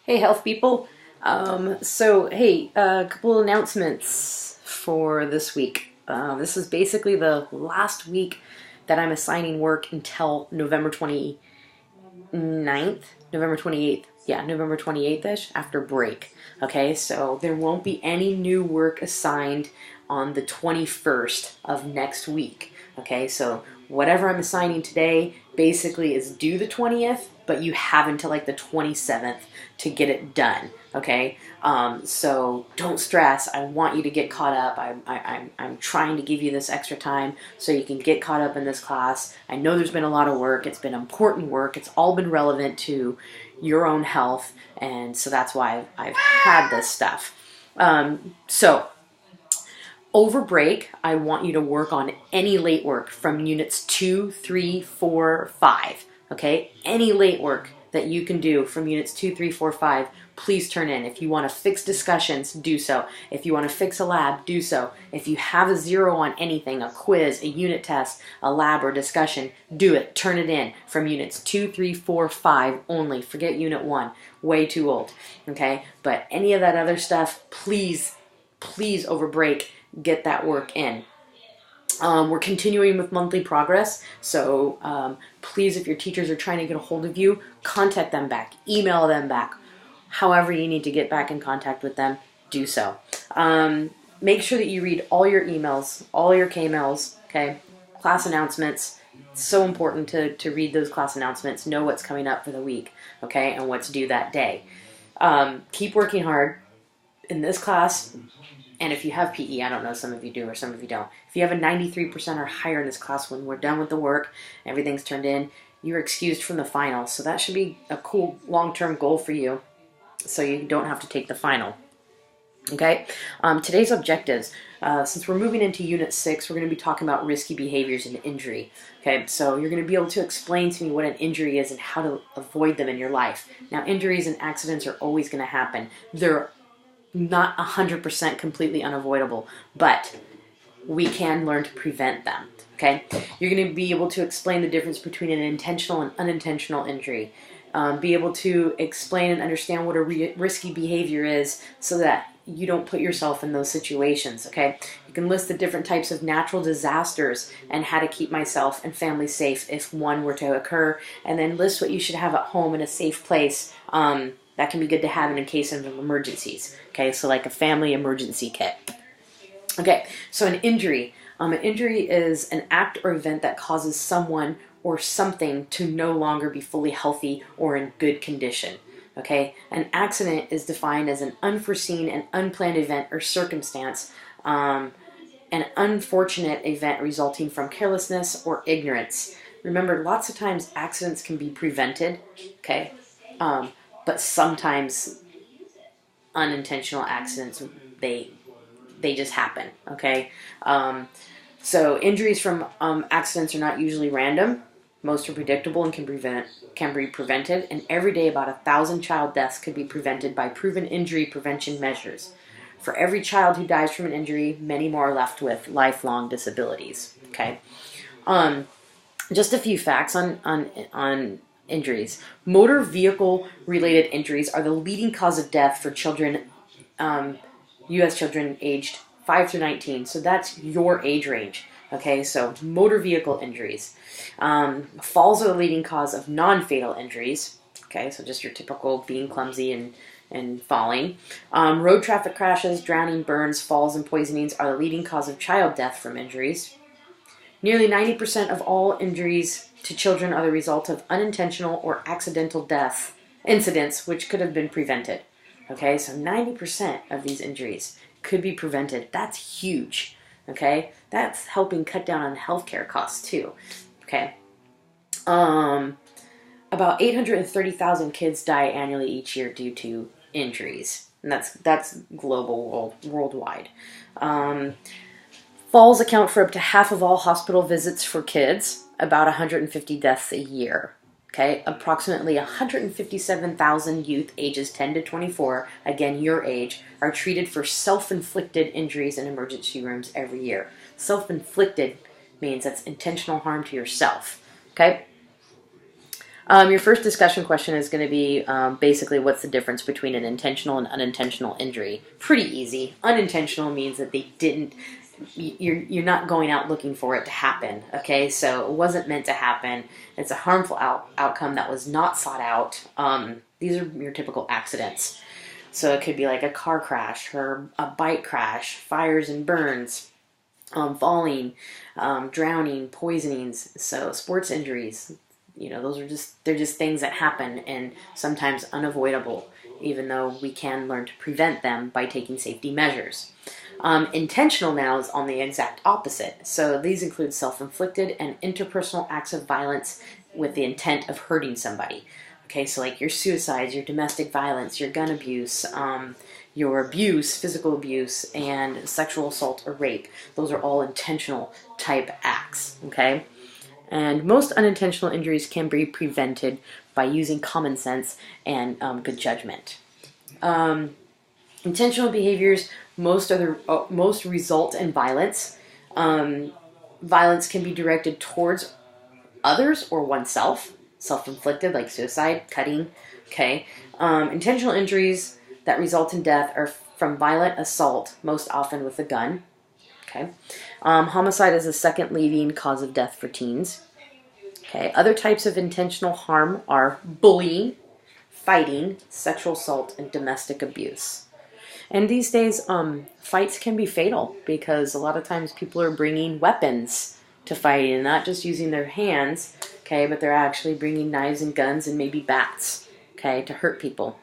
Hey, health people. A couple announcements for this week. This is basically the last week that I'm assigning work until November 29th, November 28th. Yeah, November 28th-ish after break. Okay, so there won't be any new work assigned on the 21st of next week. Okay, so whatever I'm assigning today basically is due the 20th, but you have until like the 27th to get it done. Okay, so don't stress. I want you to get caught up. I'm trying to give you this extra time so you can get caught up in this class. I know there's been a lot of work. It's been important work. It's all been relevant to your own health, and so that's why I've had this stuff. So over break, I want you to work on any late work from units 2, 3, 4, 5. Okay? Any late work that you can do from units 2, 3, 4, 5, please turn in. If you want to fix discussions, do so. If you want to fix a lab, do so. If you have a 0 on anything, a quiz, a unit test, a lab, or discussion, do it. Turn it in from units 2, 3, 4, 5 only. Forget unit 1. Way too old. Okay? But any of that other stuff, please over break, get that work in. We're continuing with monthly progress, so please, if your teachers are trying to get a hold of you, contact them back, email them back. However you need to get back in contact with them, do so. Make sure that you read all your emails, all your K-mails, okay? Class announcements. It's so important to read those class announcements, know what's coming up for the week, okay, and what's due that day. Keep working hard in this class. And if you have PE, I don't know, some of you do or some of you don't. If you have a 93% or higher in this class, when we're done with the work, everything's turned in, you're excused from the final. So that should be a cool long-term goal for you, so you don't have to take the final. Okay? Today's objectives. Since we're moving into Unit 6, we're going to be talking about risky behaviors and injury. Okay, so you're going to be able to explain to me what an injury is and how to avoid them in your life. Now, injuries and accidents are always going to happen. They're not 100% completely unavoidable, but we can learn to prevent them. Okay, you're going to be able to explain the difference between an intentional and unintentional injury. Be able to explain and understand what a risky behavior is, so that you don't put yourself in those situations. Okay, you can list the different types of natural disasters and how to keep myself and family safe if one were to occur, and then list what you should have at home in a safe place. That can be good to have in case of emergencies. Okay, so like a family emergency kit. Okay, so an injury. An injury is an act or event that causes someone or something to no longer be fully healthy or in good condition. Okay, an accident is defined as an unforeseen and unplanned event or circumstance, an unfortunate event resulting from carelessness or ignorance. Remember, lots of times accidents can be prevented. Okay. But sometimes unintentional accidents, they just happen, okay? So injuries from accidents are not usually random. Most are predictable and can be prevented. And every day about 1,000 child deaths could be prevented by proven injury prevention measures. For every child who dies from an injury, many more are left with lifelong disabilities, okay? Just a few facts on injuries. Motor vehicle related injuries are the leading cause of death for children, U.S. children aged 5 through 19. So that's your age range. Okay, so motor vehicle injuries. Falls are the leading cause of non-fatal injuries. Okay, so just your typical being clumsy and falling. Road traffic crashes, drowning, burns, falls, and poisonings are the leading cause of child death from injuries. Nearly 90% of all injuries to children are the result of unintentional or accidental death incidents which could have been prevented. Okay, so 90% of these injuries could be prevented. That's huge. Okay, that's helping cut down on healthcare costs too. Okay, about 830,000 kids die annually each year due to injuries, and that's global, worldwide. Falls account for up to half of all hospital visits for kids, about 150 deaths a year. Okay, approximately 157,000 youth ages 10 to 24, again your age, are treated for self-inflicted injuries in emergency rooms every year. Self-inflicted means that's intentional harm to yourself. Okay? Your first discussion question is going to be basically what's the difference between an intentional and unintentional injury. Pretty easy. Unintentional means that they didn't. You're not going out looking for it to happen. Okay, so it wasn't meant to happen. It's a harmful outcome that was not sought out. These are your typical accidents. So it could be like a car crash or a bike crash, fires and burns, falling, drowning, poisonings. So sports injuries. Those are they're just things that happen and sometimes unavoidable, even though we can learn to prevent them by taking safety measures. Intentional now is on the exact opposite. So these include self-inflicted and interpersonal acts of violence with the intent of hurting somebody. Okay, so like your suicides, your domestic violence, your gun abuse, your abuse, physical abuse, and sexual assault or rape. Those are all intentional type acts, okay? And most unintentional injuries can be prevented by using common sense and good judgment. Intentional behaviors most result in violence. Violence can be directed towards others or oneself, self-inflicted like suicide, cutting. Okay, intentional injuries that result in death are from violent assault, most often with a gun. Okay, homicide is the second leading cause of death for teens. Okay, other types of intentional harm are bullying, fighting, sexual assault, and domestic abuse. And these days, fights can be fatal because a lot of times people are bringing weapons to fight and not just using their hands, okay, but they're actually bringing knives and guns and maybe bats, okay, to hurt people.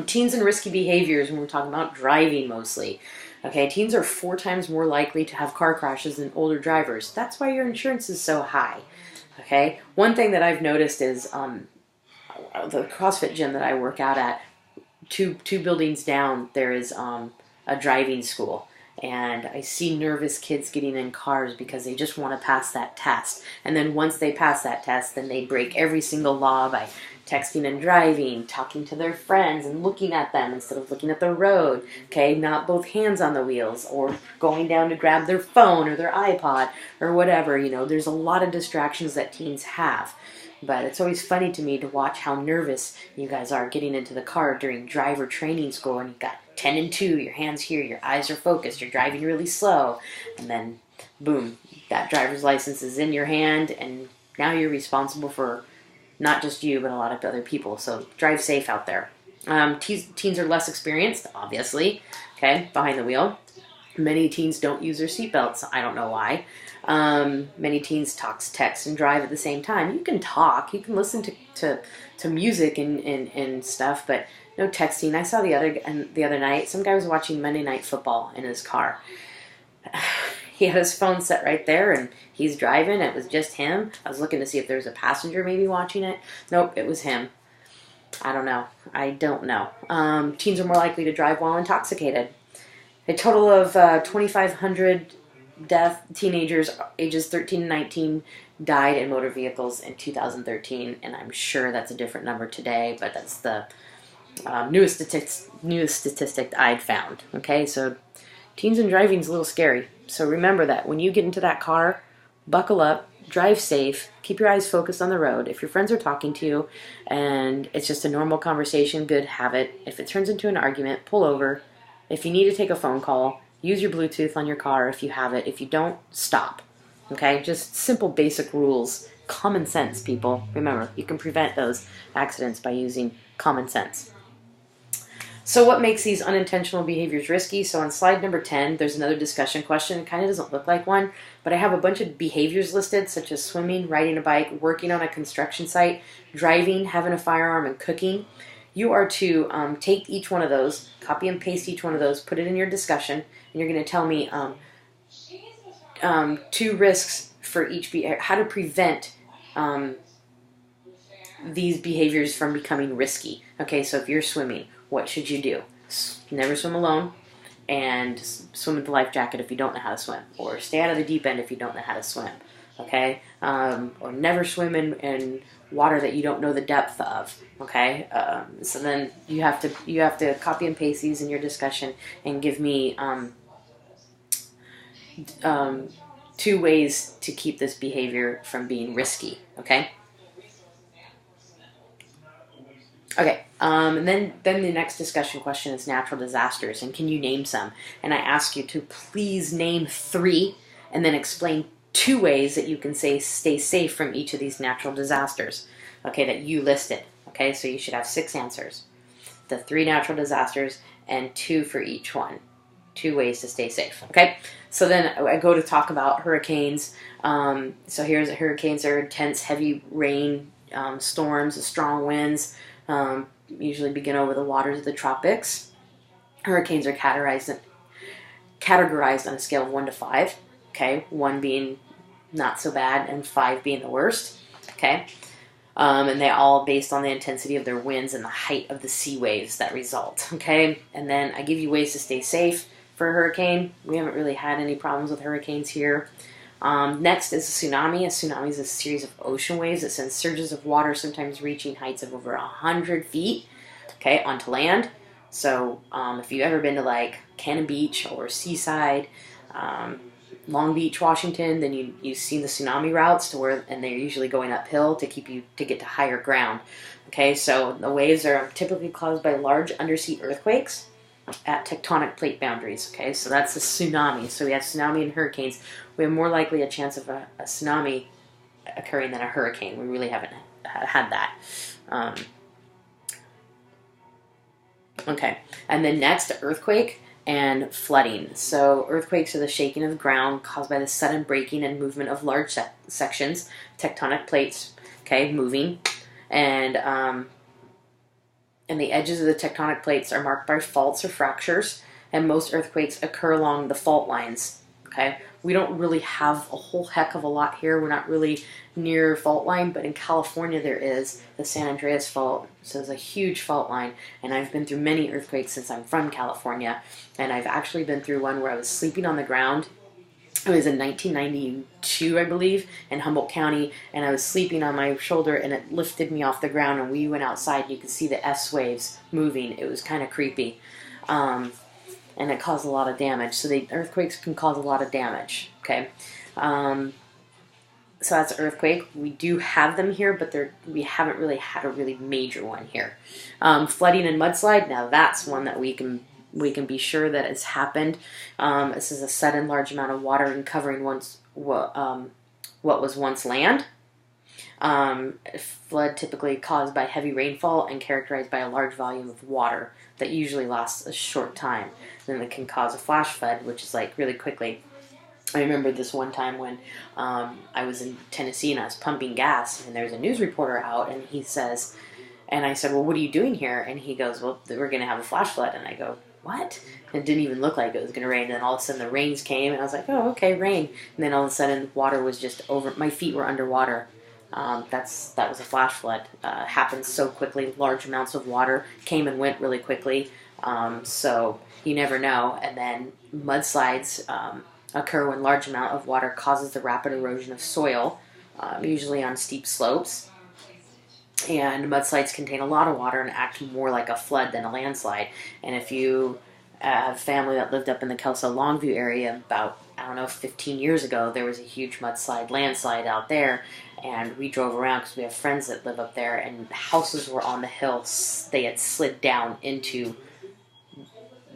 Teens and risky behaviors, when we're talking about driving mostly. Okay, teens are 4 times more likely to have car crashes than older drivers. That's why your insurance is so high. Okay, one thing that I've noticed is the CrossFit gym that I work out at, two buildings down, there is a driving school. And I see nervous kids getting in cars because they just want to pass that test. And then once they pass that test, then they break every single law by texting and driving, talking to their friends and looking at them instead of looking at the road. Okay, not both hands on the wheels or going down to grab their phone or their iPod or whatever. There's a lot of distractions that teens have. But it's always funny to me to watch how nervous you guys are getting into the car during driver training school, and you've got 10 and 2, your hands here, your eyes are focused, you're driving really slow, and then boom, that driver's license is in your hand, and now you're responsible for not just you, but a lot of other people. So drive safe out there. Teens are less experienced, obviously, okay, behind the wheel. Many teens don't use their seatbelts. I don't know why. Many teens talk, text, and drive at the same time. You can talk, you can listen to music and stuff, but no texting. I saw the other night, some guy was watching Monday Night Football in his car. He had his phone set right there, and he's driving. It was just him. I was looking to see if there was a passenger maybe watching it. Nope, it was him. I don't know. Teens are more likely to drive while intoxicated. A total of 2,500 teenagers ages 13 to 19 died in motor vehicles in 2013, and I'm sure that's a different number today, but that's the newest statistic I'd found. Okay, so teens and driving is a little scary. So remember that when you get into that car, buckle up, drive safe, keep your eyes focused on the road. If your friends are talking to you and it's just a normal conversation, good, have it. If it turns into an argument, pull over. If you need to take a phone call, use your Bluetooth on your car if you have it. If you don't, stop. Okay? Just simple basic rules. Common sense, people. Remember, you can prevent those accidents by using common sense. So what makes these unintentional behaviors risky? So on slide number 10, there's another discussion question. It kind of doesn't look like one, but I have a bunch of behaviors listed, such as swimming, riding a bike, working on a construction site, driving, having a firearm, and cooking. You are to take each one of those, copy and paste each one of those, put it in your discussion, and you're going to tell me 2 risks for each how to prevent these behaviors from becoming risky. Okay, so if you're swimming, what should you do? Never swim alone, and swim with the life jacket if you don't know how to swim, or stay out of the deep end if you don't know how to swim. Okay, or never swim in water that you don't know the depth of. Okay, so then you have to copy and paste these in your discussion and give me 2 ways to keep this behavior from being risky. Okay. Okay, and then the next discussion question is natural disasters, and can you name some? And I ask you to please name three, and then explain two ways that you can stay safe from each of these natural disasters. Okay, that you listed. Okay, so you should have 6 answers. The 3 natural disasters and 2 for each one. 2 ways to stay safe. Okay, so then I go to talk about hurricanes. So here's hurricanes are intense, heavy rain, storms, strong winds. Usually begin over the waters of the tropics. Hurricanes are categorized on a scale of 1 to 5. Okay, 1 being not so bad and 5 being the worst. Okay, and they all based on the intensity of their winds and the height of the sea waves that result. Okay, and then I give you ways to stay safe for a hurricane. We haven't really had any problems with hurricanes here. Next is a tsunami. A tsunami is a series of ocean waves that send surges of water, sometimes reaching heights of over 100 feet, okay, onto land. So if you've ever been to like Cannon Beach or Seaside, Long Beach, Washington, then you've seen the tsunami routes and they're usually going uphill to get to higher ground. Okay, so the waves are typically caused by large undersea earthquakes at tectonic plate boundaries. Okay, so that's a tsunami. So we have tsunami and hurricanes. We have more likely a chance of a tsunami occurring than a hurricane. We really haven't had that. Okay, and then next, earthquake and flooding. So earthquakes are the shaking of the ground caused by the sudden breaking and movement of large sections, tectonic plates, okay, moving, and the edges of the tectonic plates are marked by faults or fractures, and most earthquakes occur along the fault lines. Okay, we don't really have a whole heck of a lot here. We're not really near fault line, but in California there is the San Andreas Fault. So it's a huge fault line, and I've been through many earthquakes since I'm from California, and I've actually been through one where I was sleeping on the ground. It was in 1992, I believe, in Humboldt County, and I was sleeping on my shoulder, and it lifted me off the ground, and we went outside, and you could see the S waves moving. It was kind of creepy, and it caused a lot of damage. So the earthquakes can cause a lot of damage, okay? So that's an earthquake. We do have them here, but we haven't really had a really major one here. Flooding and mudslide, now that's one that we can be sure that it's happened. This is a sudden large amount of water and covering what was once land. Flood typically caused by heavy rainfall and characterized by a large volume of water that usually lasts a short time. Then it can cause a flash flood, which is like really quickly. I remember this one time when I was in Tennessee and I was pumping gas, and there's a news reporter out, and he says, and I said, well, what are you doing here? And he goes, well, we're going to have a flash flood. And I go, what? It didn't even look like it was going to rain. And then all of a sudden the rains came, and I was like, oh, okay, rain. And then all of a sudden water was just over. My feet were underwater. That was a flash flood. Happened so quickly. Large amounts of water came and went really quickly. So you never know. And then mudslides occur when large amount of water causes the rapid erosion of soil, usually on steep slopes. And mudslides contain a lot of water and act more like a flood than a landslide. And if you have family that lived up in the Kelso Longview area about, 15 years ago, there was a huge landslide out there. And we drove around because we have friends that live up there, and houses were on the hill. They had slid down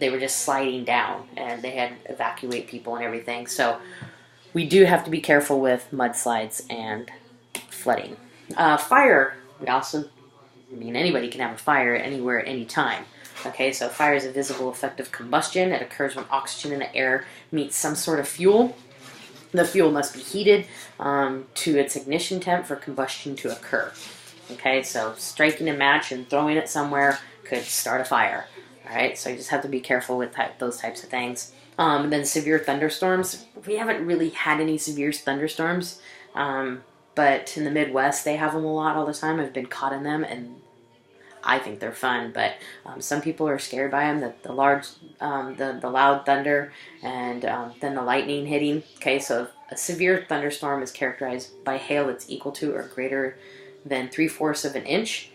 they were just sliding down, and they had to evacuate people and everything. So we do have to be careful with mudslides and flooding. Fire. Anybody can have a fire anywhere at any time. Okay, so fire is a visible effect of combustion. It occurs when oxygen in the air meets some sort of fuel. The fuel must be heated to its ignition temp for combustion to occur. Okay, so striking a match and throwing it somewhere could start a fire. All right, so you just have to be careful with those types of things. And then severe thunderstorms. We haven't really had any severe thunderstorms, but in the Midwest they have them a lot all the time. I've been caught in them, and I think they're fun. But some people are scared by them. The loud thunder, and then the lightning hitting. Okay, so a severe thunderstorm is characterized by hail that's equal to or greater than 3/4 of an inch,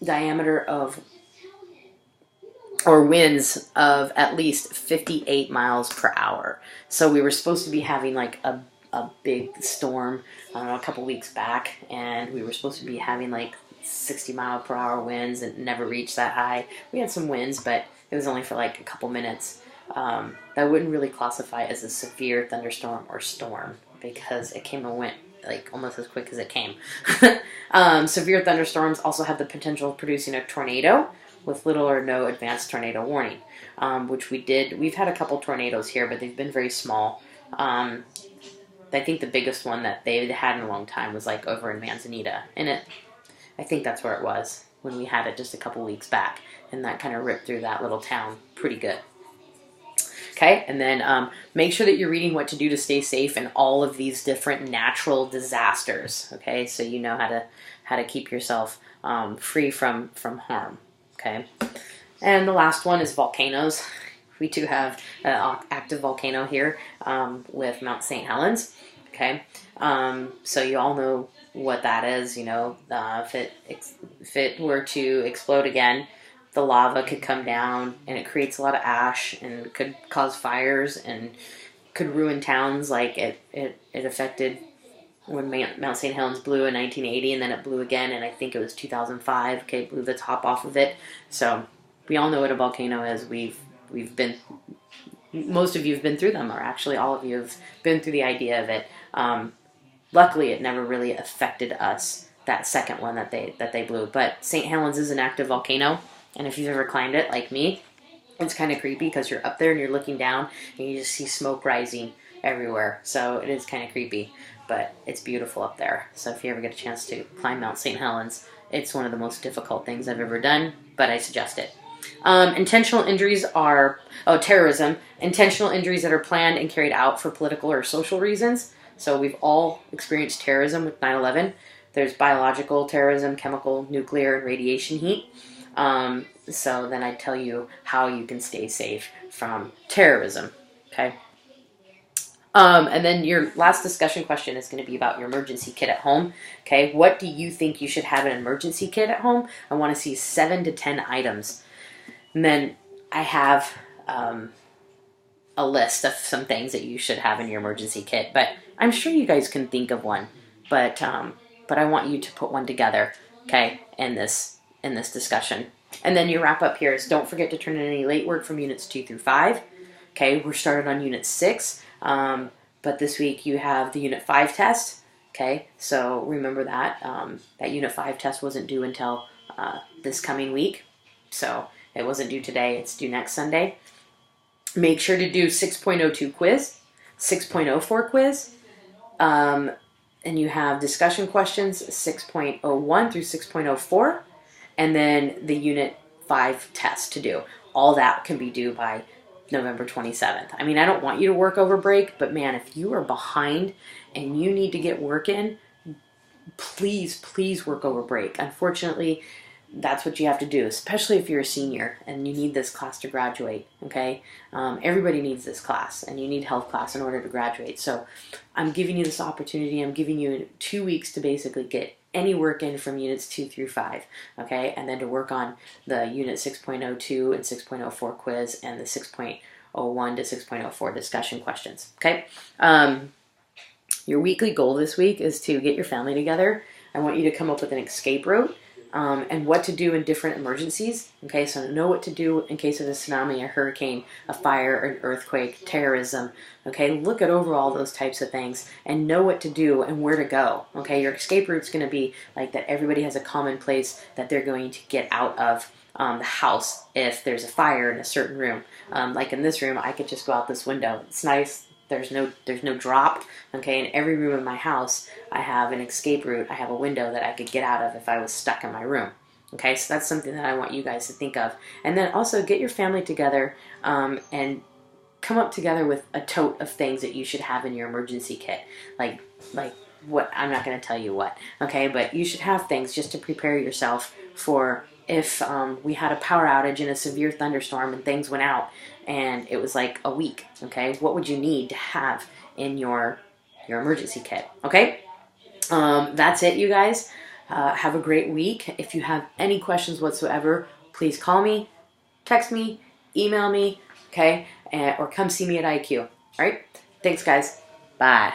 diameter of, or winds of at least 58 miles per hour. So we were supposed to be having like a big storm, a couple weeks back, and we were supposed to be having like 60-mile-per-hour winds and never reached that high. We had some winds, but it was only for like a couple minutes. That wouldn't really classify as a severe thunderstorm or storm because it came and went like almost as quick as it came. Severe thunderstorms also have the potential of producing a tornado with little or no advanced tornado warning, which we did. We've had a couple tornadoes here, but they've been very small. I think the biggest one that they had in a long time was like over in Manzanita, and I think that's where it was when we had it just a couple weeks back, and that kind of ripped through that little town pretty good. Okay, and then make sure that you're reading what to do to stay safe in all of these different natural disasters. Okay, so you know how to keep yourself free from harm. Okay, and the last one is volcanoes. We do have an active volcano here with Mount St. Helens. Okay, so you all know what that is. You know, if it were to explode again, the lava could come down and it creates a lot of ash and could cause fires and could ruin towns like it affected when Mount St. Helens blew in 1980, and then it blew again, and I think it was 2005. Okay, blew the top off of it. So we all know what a volcano is. Most of you have been through them, or actually all of you have been through the idea of it. Luckily, it never really affected us, that second one that they blew. But St. Helens is an active volcano. And if you've ever climbed it, like me, it's kind of creepy because you're up there and you're looking down and you just see smoke rising everywhere. So it is kind of creepy, but it's beautiful up there. So if you ever get a chance to climb Mount St. Helens, it's one of the most difficult things I've ever done, but I suggest it. Intentional injuries are, terrorism. Intentional injuries that are planned and carried out for political or social reasons. So we've all experienced terrorism with 9/11. There's biological terrorism, chemical, nuclear, and radiation heat. So then I tell you how you can stay safe from terrorism, okay? And then your last discussion question is going to be about your emergency kit at home, okay? What do you think you should have in an emergency kit at home? I want to see 7 to 10 items. And then I have a list of some things that you should have in your emergency kit, but I'm sure you guys can think of one, but I want you to put one together, okay, in this discussion. And then your wrap up here is don't forget to turn in any late work from units 2 through 5. Okay, we're started on unit 6, but this week you have the unit 5 test. Okay, so remember that that unit 5 test wasn't due until this coming week, so it wasn't due today. It's due next Sunday. Make sure to do 6.02 quiz, 6.04 quiz, and you have discussion questions 6.01 through 6.04. And then the Unit 5 test to do. All that can be due by November 27th. I mean, I don't want you to work over break, but man, if you are behind and you need to get work in, please work over break. Unfortunately, that's what you have to do, especially if you're a senior and you need this class to graduate, okay? Everybody needs this class, and you need health class in order to graduate. So I'm giving you this opportunity. I'm giving you 2 weeks to basically get any work in from units 2 through 5, okay? And then to work on the unit 6.02 and 6.04 quiz and the 6.01 to 6.04 discussion questions, okay? Your weekly goal this week is to get your family together. I want you to come up with an escape route and what to do in different emergencies, okay? So know what to do in case of a tsunami, a hurricane, a fire, an earthquake, terrorism, okay? Look at over all those types of things and know what to do and where to go, okay? Your escape route's going to be like that everybody has a common place that they're going to get out of the house if there's a fire in a certain room. Like in this room, I could just go out this window. It's nice. There's no drop, okay? In every room in my house, I have an escape route. I have a window that I could get out of if I was stuck in my room, okay? So that's something that I want you guys to think of. And then also get your family together and come up together with a tote of things that you should have in your emergency kit. Like what, I'm not going to tell you what, okay? But you should have things just to prepare yourself for if we had a power outage in a severe thunderstorm and things went out and it was like a week, okay? What would you need to have in your emergency kit, okay? That's it, you guys. Have a great week. If you have any questions whatsoever, please call me, text me, email me, okay? Or come see me at IQ, all right? Thanks, guys. Bye.